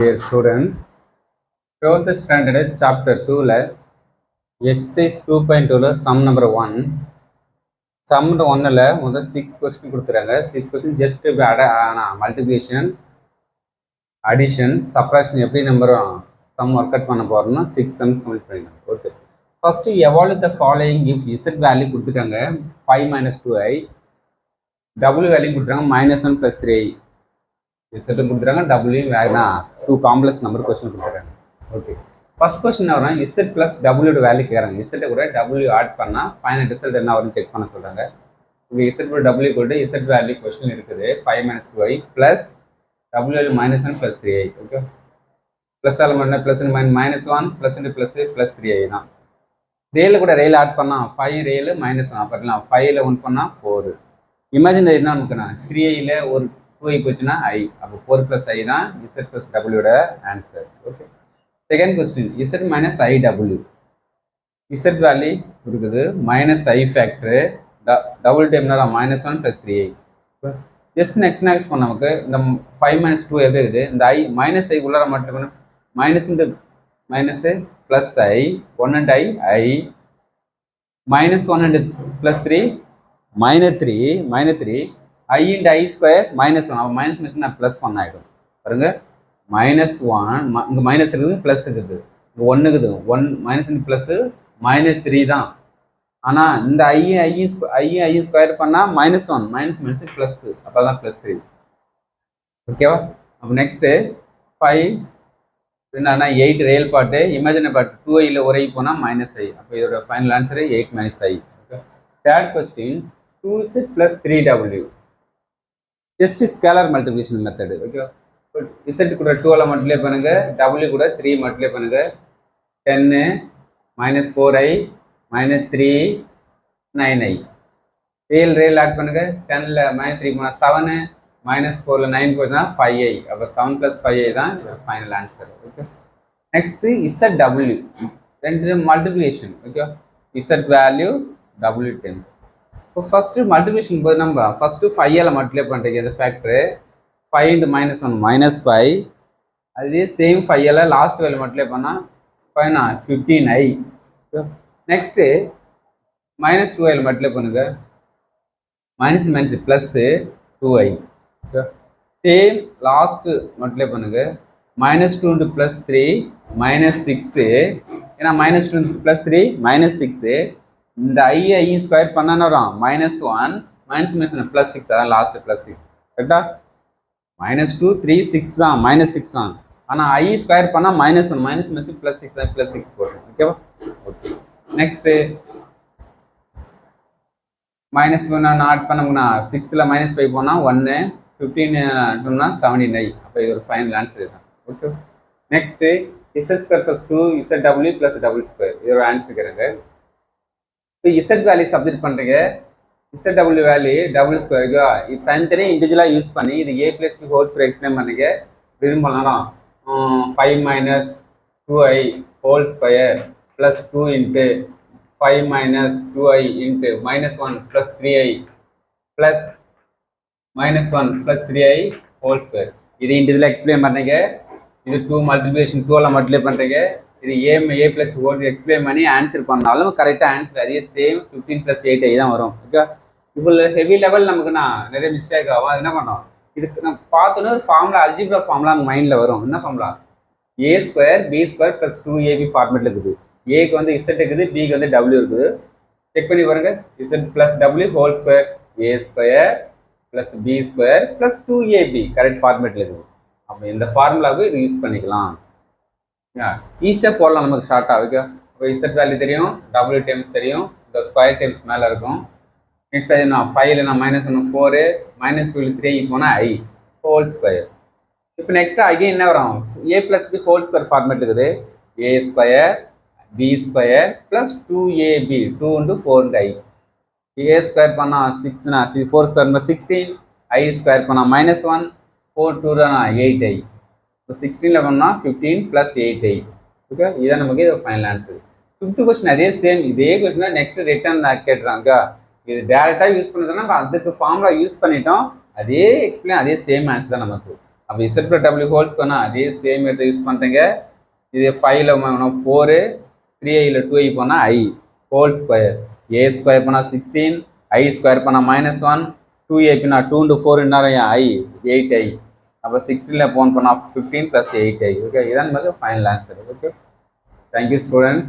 Dear student, 12th standard chapter 2 exercise 2.2 sum number 1 sum number 1 முதல் 6 question கொடுத்துறாங்க 6 question just multiplication addition subtraction எப்படி number sum work out பண்ண போறோம்னா 6 sums complete பண்ணிடலாம். Okay, first evaluate the following if z value கொடுத்துட்டாங்க 5 minus 2i, w value கொடுத்துட்டாங்க -1 plus 3i, z கொடுத்துட்டாங்க, w வேணா 2 காம்ப்ளெக்ஸ் நம்பர் கொஸ்டின் கொடுத்துறாங்க. ஓகே, ஃபர்ஸ்ட் கொஸ்டின் என்ன வரும், z பிளஸ் w வேல்யூ கேட்குறாங்க. z கூட w ஆட் பண்ணால் ஃபைனல் ரிசல்ட் என்ன வரும்னு செக் பண்ண சொல்கிறாங்க. இங்கே z கூட w கூட z வேல்யூ கொஸ்டின் இருக்குது 5 minus 2i plus w value -1 plus 3i. Okay, plus all பண்ண plus -1 plus plus plus 3i தான். ரேயில் கூட ரேயில் ஆட் பண்ணால் 5 ரேயில் -1 அப்படிலாம் 5ல் 1 பண்ணால் 4. இமேஜின் என்ன நமக்குண்ணா 3iயில் ஒரு 2i போச்சுன்னா i, அப்போ 4 + i தான் z + w answer. Okay, second question z - iw, z value இருக்குது -i ஃபேக்டர் டபுள் டைம்னா -1 + 3i. ஜஸ்ட் நெக்ஸ்ட் பண்ண நமக்கு இந்த 5 - 2 எப்படி இருக்குது, இந்த i -i உள்ளார மட்டும் minus plus i 1 and i -1 and +3 -3 i and i square -1, அப்போ மைனஸ் மிஷின் +1 ஆகிடும். பாருங்க, -1 இங்கே மைனஸ் இருக்குது ப்ளஸ் இருக்குது, இங்கே 1 இருக்குது, 1 மைனஸ் ப்ளஸ் -3 தான். ஆனால் இந்த ஐ ஸ்கொயர் பண்ணால் -1 மைனஸ் ப்ளஸ், அப்போ தான் +3. ஓகேவா? அப்போ நெக்ஸ்ட்டு 5 என்னன்னா 8 ரியல் பார்ட்டு, இமேஜினரி பார்ட் 2iயில் ஒரு i போனால் -i, அப்போ இதோட final answer 8 - i. Okay, third question 2z + 3w, just scalar multiplication method. Okay, z கூட 2ல் மல்டிப்ளை பண்ணுங்க, w கூட 3 மல்டிப்ளை பண்ணுங்க, 10 -4i -3 9i. ரேல் ஆட் பண்ணுங்க, 10ல் -3 போனால் 7, -4ல் 9 போச்சுன்னா 5i, அப்போ 7 + 5i தான் final answer. Okay, next zw, ரெண்டு multiplication. Okay, z value w times. இப்போ ஃபர்ஸ்ட் மல்டிப்ளிகேஷன் போது நம்ம ஃபர்ஸ்ட் 5ல் மல்டிப்ளை பண்ணுறீங்க, இந்த ஃபேக்டர் 5 × -1 -5, அதே சேம் 5ல் லாஸ்ட் வேல்யூ மல்டிப்ளை பண்ணால் 15i. நெக்ஸ்ட்டு -2iல் மல்டிப்ளை பண்ணுங்க, minus plus 2i. Same last multiply பண்ணுங்க, -2 × +3 -6, ஏன்னா -2 × +3 -6, இந்த ஐ ஸ்கொயர் பண்ணான்னு வரும் -1 +6, அதான் லாஸ்ட் +6. கரெக்டா? -2 3 6 தான் -6 தான், ஆனால் ஐ ஸ்கொயர் பண்ணால் -1 +6 தான் +6 போடும். ஓகேவா? ஓகே, நெக்ஸ்ட்டு -1 ஆட் பண்ணோம்னா 6ல் -5 போனால் 1, 15 17i, அப்போ இது ஒரு ஃபைனல் ஆன்சர் தான். Okay, next z² + 2zw + w², இது ஒரு ஆன்சர் இருக்கிறது. இப்போ z வேல்யூ சப்ஜெக்ட் பண்ணுறீங்க, zw வேல்யூ w², இது தனித்தனி இண்டிவிஜுவலாக யூஸ் பண்ணி இது a + b ஹோல்² எக்ஸ்பிளைன் பண்ணுறீங்க. விரும்பலாம் 5 - 2i whole square + 2 × 5 - 2i × -1 + 3i + -1 + 3i whole square, இது இண்டிவிஜுவலாக எக்ஸ்பிளைன் பண்ணுறீங்க. இது 2 மல்டிப்ளிகேஷன் 2ல் மல்டிப்ளை பண்ணுறீங்க, இது a + ஹோல் எக்ஸ்பிளைன் பண்ணி ஆன்சர் பண்ணாலும் கரெக்டாக ஆன்சர் அதே சேம் 15 + 8i தான் வரும். ஓகே, இப்போ ஹெவி லெவல் நமக்குன்னா நிறைய மிஸ்டேக் ஆகும். அது என்ன பண்ணோம், இதுக்கு நம்ம பார்த்தோன்னா ஒரு ஃபார்முலா, அல்ஜிப்ரா ஃபார்முலா நம்ம மைண்டில் வரும். என்ன ஃபார்முலா, a² b² + 2ab ஃபார்மேட்டில் இருக்குது. ஏக்கு வந்து z இருக்குது, பிக்கு வந்து w இருக்குது. செக் பண்ணி பாருங்க, z + w whole square a² + b² + 2ab correct ஃபார்மேட்டில் இருக்குது. அப்போ இந்த ஃபார்முலாவுக்கு இது யூஸ் பண்ணிக்கலாம், ஈஸியாக போடலாம் நமக்கு ஷார்ட்டாக. ஓகே, இப்போ z வேல்யூ தெரியும், w டைம்ஸ் தெரியும், இந்த ஸ்கொயர் டைம்ஸ் மேலே இருக்கும். நெக்ஸ்ட் அது நான் 5ல் நான் -1 4, -2 3 போனால் i ஹோல் ஸ்கொயர். இப்போ நெக்ஸ்ட் அகைன் என்ன வரும், a + b whole square format இருக்குது, a² b² + 2ab 2 × 4i. a² பண்ணால் 6னா 4² 16, i ஸ்கொயர் பண்ணால் -1, 4 2 8i, இப்போ 16ல் பண்ணால் 15 + 8i. ஓகே, இதான் நமக்கு இது ஃபைனல் ஆன்சர். 5th கொஸ்டின் அதே சேம், இதே கொஸ்டின் நெக்ஸ்ட் ரிட்டர்ன் கேட்டுறாங்க. இது டேரெக்டாக யூஸ் பண்ணுறதுனா அதுக்கு ஃபார்முலா யூஸ் பண்ணிட்டோம், அதே எக்ஸ்பிளைன் அதே சேம் ஆன்சர் தான் நமக்கு. அப்போ இசட் ப்ளஸ் டபிள்யூ ஹோல் ஸ்கொயர்னா அதே சேம் மெத்தட் யூஸ் பண்ணுறீங்க. இது 5ல் 4, 3iல் 2i போனால் i whole square, a square பண்ணால் 16, i ஸ்கொயர் பண்ணால் -1, 2a பண்ணால் 2 into 4 என்ன i 8i. அப்போ 16ல் போன் பண்ணால் 15 + 8i. ஓகே, இதான் final answer. Okay, thank you student.